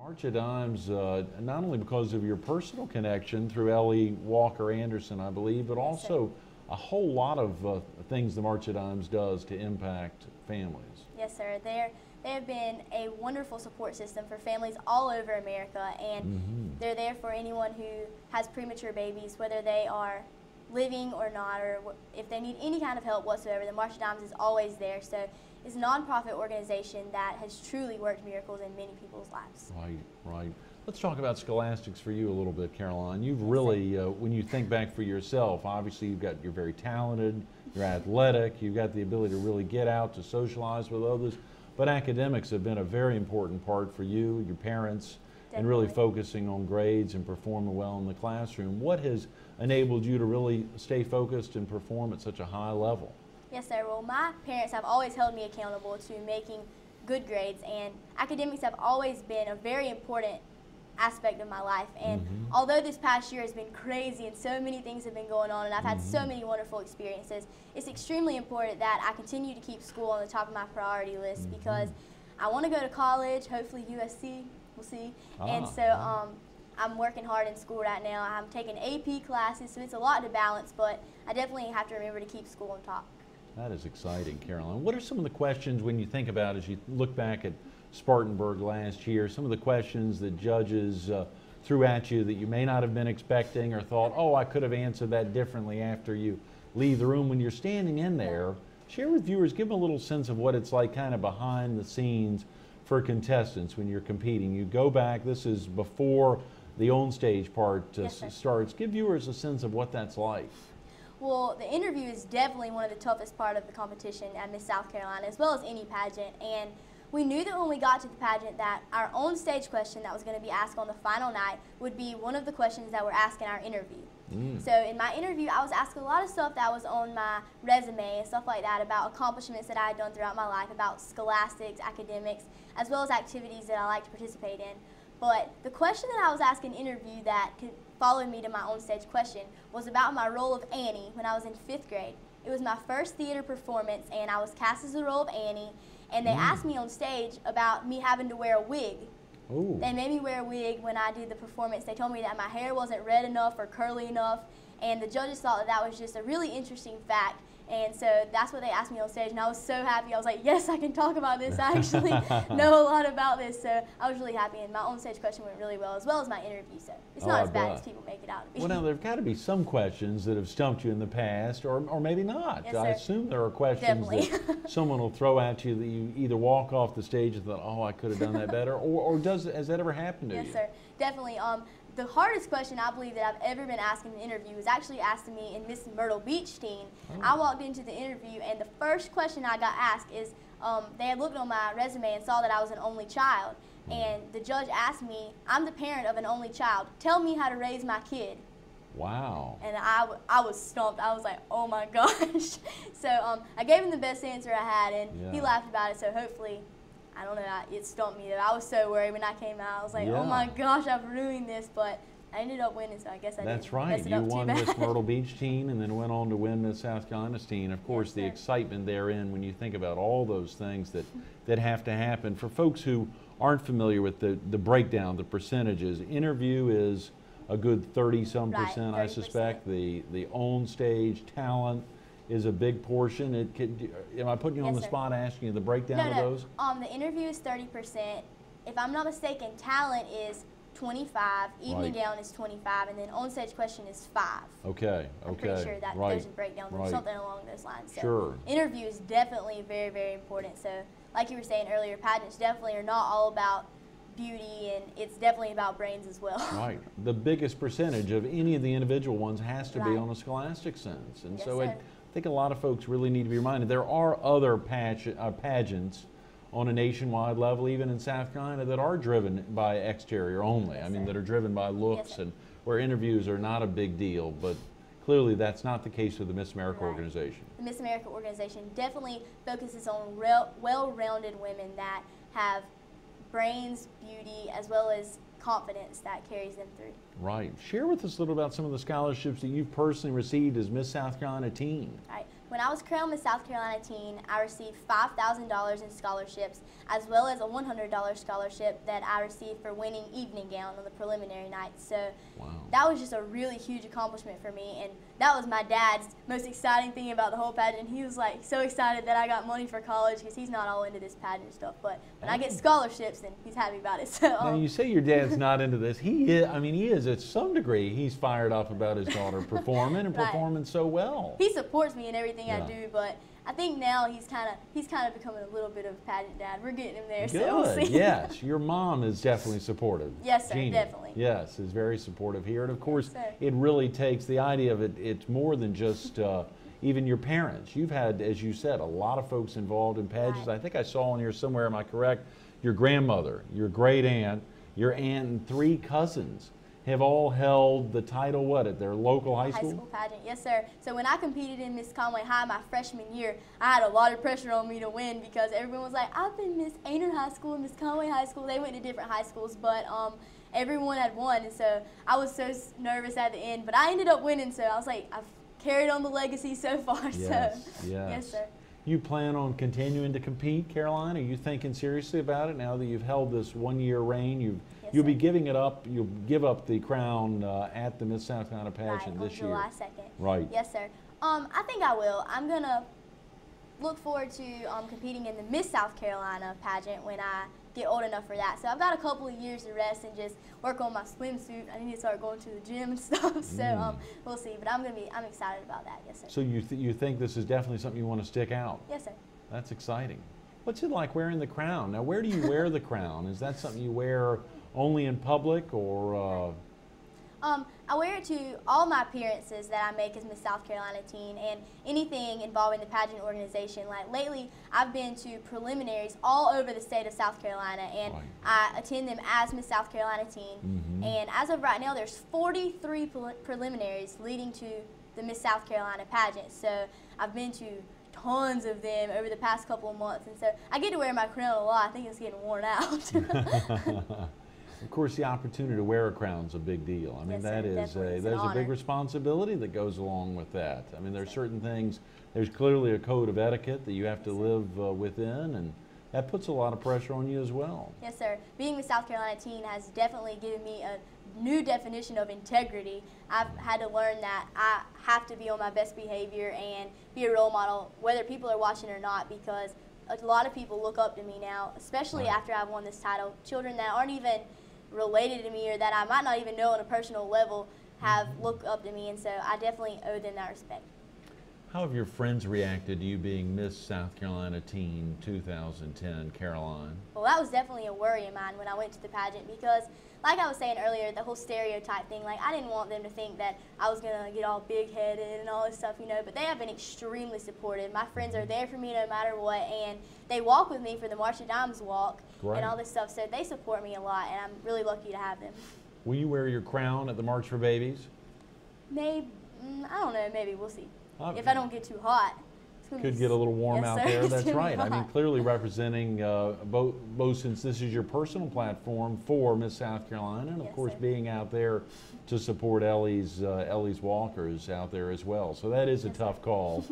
March at Dimes, not only because of your personal connection through Ellie Walker Anderson, I believe, but also a whole lot of things the March at Dimes does to impact families. Yes, sir. They have been a wonderful support system for families all over America, and they're there for anyone who has premature babies, whether they are living or not, or if they need any kind of help whatsoever. The March at Dimes is always there. So it's a nonprofit organization that has truly worked miracles in many people's lives. Right, right. Let's talk about scholastics for you a little bit, Caroline. You've really, when you think back for yourself, obviously you're very talented, you're athletic, you've got the ability to really get out to socialize with others, but academics have been a very important part for you, your parents, and really focusing on grades and performing well in the classroom. What has enabled you to really stay focused and perform at such a high level? Yes, sir. Well, my parents have always held me accountable to making good grades, and academics have always been a very important aspect of my life. And although this past year has been crazy and so many things have been going on and I've had so many wonderful experiences, it's extremely important that I continue to keep school on the top of my priority list because I want to go to college, hopefully USC, we'll see. And so I'm working hard in school right now. I'm taking AP classes, so it's a lot to balance, but I definitely have to remember to keep school on top. That is exciting, Caroline. What are some of the questions when you think about, as you look back at Spartanburg last year, some of the questions that judges threw at you that you may not have been expecting or thought, oh, I could have answered that differently after you leave the room? When you're standing in there, share with viewers, give them a little sense of what it's like kind of behind the scenes for contestants when you're competing. You go back, this is before the on-stage part starts. Give viewers a sense of what that's like. Well, the interview is definitely one of the toughest part of the competition at Miss South Carolina, as well as any pageant. And we knew that when we got to the pageant that our own stage question that was going to be asked on the final night would be one of the questions that were asked in our interview. So in my interview, I was asked a lot of stuff that was on my resume and stuff like that about accomplishments that I had done throughout my life, about scholastics, academics, as well as activities that I like to participate in. But the question that I was asked in interview that followed me to my own stage question was about my role of Annie when I was in 5th grade. It was my first theater performance, and I was cast as the role of Annie, and they asked me on stage about me having to wear a wig. They made me wear a wig when I did the performance. They told me that my hair wasn't red enough or curly enough, and the judges thought that that was just a really interesting fact. And so that's what they asked me on stage, and I was so happy. I was like, yes, I can talk about this. I actually know a lot about this. So I was really happy, and my own stage question went really well as my interview. So it's not as bad as people make it out to be. Well, now, there have got to be some questions that have stumped you in the past, or maybe not. Yes, I assume there are questions that someone will throw at you that you either walk off the stage and thought, oh, I could have done that better, or has that ever happened to you? Yes, sir, definitely. The hardest question I believe that I've ever been asked in an interview was actually asked to me in Miss Myrtle Beach teen. I walked into the interview, and the first question I got asked is, they had looked on my resume and saw that I was an only child, and the judge asked me, I'm the parent of an only child, tell me how to raise my kid. Wow. And I was stumped. I was like, oh my gosh. So I gave him the best answer I had, and he laughed about it, so hopefully, I don't know, it stumped me though. I was so worried when I came out. I was like, oh my gosh, I've ruined this, but I ended up winning, so I guess I didn't mess it up too bad. You won Miss Myrtle Beach teen and then went on to win Miss South Carolina teen. Of course, the excitement therein when you think about all those things that have to happen. For folks who aren't familiar with the breakdown, the percentages, interview is a good 30-some percent, I suspect. The on-stage talent is a big portion. Am I putting you on the spot asking you the breakdown of those? The interview is 30%. If I'm not mistaken, talent is 25, evening gown is 25, and then on-stage question is 5. Okay. I'm pretty sure that there's a breakdown or something along those lines. So interview is definitely very, very important. So like you were saying earlier, pageants definitely are not all about beauty, and it's definitely about brains as well. Right. The biggest percentage of any of the individual ones has to be on a scholastic sense. And so I think a lot of folks really need to be reminded there are other pageants on a nationwide level, even in South Carolina, that are driven by exterior only. I mean, that are driven by looks and where interviews are not a big deal, but clearly that's not the case with the Miss America organization. The Miss America organization definitely focuses on well-rounded women that have brains, beauty, as well as confidence that carries them through. Right. Share with us a little about some of the scholarships that you've personally received as Miss South Carolina teen. Right. When I was crowned Miss South Carolina Teen, I received $5,000 in scholarships, as well as a $100 scholarship that I received for winning evening gown on the preliminary night. So that was just a really huge accomplishment for me, and that was my dad's most exciting thing about the whole pageant. He was like so excited that I got money for college because he's not all into this pageant stuff. But when I get scholarships, then he's happy about it. So now you say your dad's not into this. He is. I mean, he is at some degree. He's fired up about his daughter performing and performing so well. He supports me in everything I do, but I think now he's kind of becoming a little bit of a pageant dad. We're getting him there, Good. so we'll see. Yes, your mom is definitely supportive. Yes, sir, Jeannie. definitely. Yes, is very supportive here, and of course, Yes, it really takes the idea of it. It's more than just even your parents. You've had, as you said, a lot of folks involved in pageants. Right. I think I saw on here somewhere. Am I correct? Your grandmother, your great aunt, your aunt, and 3 cousins have all held the title, what, at their local high school? High school pageant, yes, sir. So when I competed in Miss Conway High my freshman year, I had a lot of pressure on me to win because everyone was like, I've been Miss Ainer High School and Miss Conway High School. They went to different high schools, but everyone had won, and so I was so nervous at the end. But I ended up winning, so I was like, I've carried on the legacy so far. Yes, so yes, sir. You plan on continuing to compete, Caroline? Are you thinking seriously about it now that you've held this 1-year reign? You'll be giving it up. You'll give up the crown at the Miss South Carolina pageant this year. July 2nd. Right. Yes, sir. I think I will. I'm gonna look forward to competing in the Miss South Carolina pageant when I get old enough for that. So I've got a couple of years to rest and just work on my swimsuit. I need to start going to the gym and stuff. So we'll see. But I'm excited about that. Yes, sir. So you think this is definitely something you want to stick out? Yes, sir. That's exciting. What's it like wearing the crown? Now, where do you wear the crown? Is that something you wear only in public, or? I wear it to all my appearances that I make as Miss South Carolina Teen and anything involving the pageant organization. Like lately, I've been to preliminaries all over the state of South Carolina, and I attend them as Miss South Carolina Teen. And as of right now, there's 43 preliminaries leading to the Miss South Carolina pageant. So I've been to tons of them over the past couple of months, and so I get to wear my crown a lot. I think it's getting worn out. Of course, the opportunity to wear a crown is a big deal. I mean, yes, there's a big responsibility that goes along with that. I mean, there's certain things, there's clearly a code of etiquette that you have to live within, and that puts a lot of pressure on you as well. Yes, sir. Being the South Carolina Teen has definitely given me a new definition of integrity. I've had to learn that I have to be on my best behavior and be a role model, whether people are watching or not, because a lot of people look up to me now, especially after I've won this title. Children that aren't even related to me or that I might not even know on a personal level have looked up to me, and so I definitely owe them that respect. How have your friends reacted to you being Miss South Carolina Teen 2010, Caroline? Well, that was definitely a worry of mine when I went to the pageant because, like I was saying earlier, the whole stereotype thing, like I didn't want them to think that I was going to get all big-headed and all this stuff, you know, but they have been extremely supportive. My friends are there for me no matter what, and they walk with me for the March of Dimes walk and all this stuff, so they support me a lot, and I'm really lucky to have them. Will you wear your crown at the March for Babies? Maybe, I don't know, maybe, we'll see. If I don't get too hot. Could get a little warm out there. That's right. I mean, clearly representing both since this is your personal platform for Miss South Carolina, and of course being out there to support Ellie's walkers out there as well. So that is a tough call.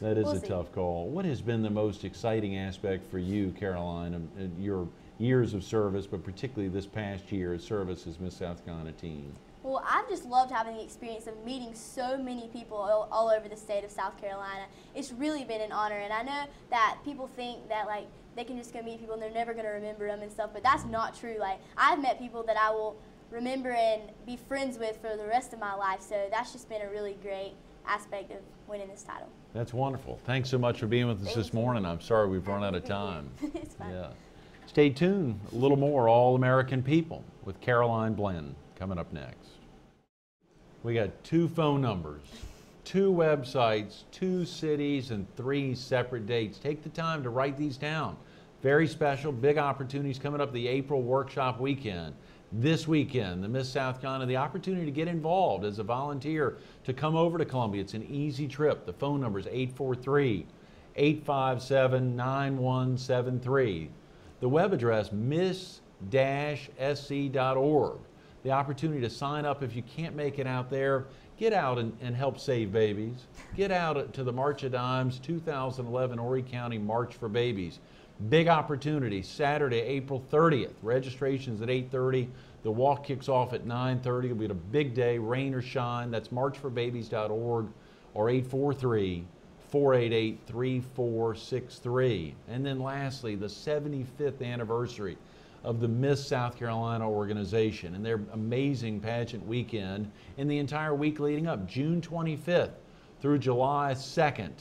That is a tough call. What has been the most exciting aspect for you, Caroline, your years of service, but particularly this past year of service as Miss South Carolina Teen? Well, I've just loved having the experience of meeting so many people all over the state of South Carolina. It's really been an honor, and I know that people think that like they can just go meet people and they're never going to remember them and stuff, but that's not true. Like I've met people that I will remember and be friends with for the rest of my life, so that's just been a really great aspect of winning this title. That's wonderful. Thanks so much for being with us this morning. I'm sorry we've run out of time. It's fine. Yeah. Stay tuned. A little more All-American People with Caroline Blanton coming up next. We got 2 phone numbers, 2 websites, 2 cities, and 3 separate dates. Take the time to write these down. Very special, big opportunities coming up the April workshop weekend. This weekend, the Miss South Carolina, the opportunity to get involved as a volunteer to come over to Columbia. It's an easy trip. The phone number is 843-857-9173. The web address, miss-sc.org. The opportunity to sign up if you can't make it out there, get out and help save babies. Get out to the March of Dimes 2011 Horry County March for Babies. Big opportunity, Saturday, April 30th. Registration's at 8:30. The walk kicks off at 9:30. It'll be a big day, rain or shine. That's marchforbabies.org or 843-488-3463. And then lastly, the 75th anniversary of the Miss South Carolina organization and their amazing pageant weekend and the entire week leading up, June 25th through July 2nd.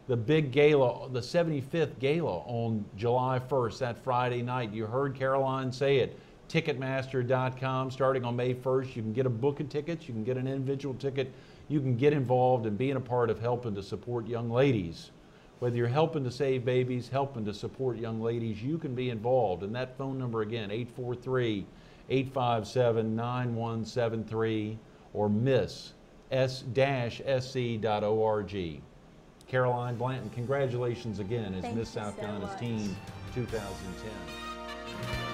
The big gala, the 75th gala on July 1st, that Friday night. You heard Caroline say it. Ticketmaster.com. Starting on May 1st, you can get a book of tickets, you can get an individual ticket, you can get involved in being a part of helping to support young ladies. Whether you're helping to save babies, helping to support young ladies, you can be involved. And that phone number again, 843-857-9173 or miss-sc.org. Caroline Blanton, congratulations again as Miss South Carolina's Team 2010.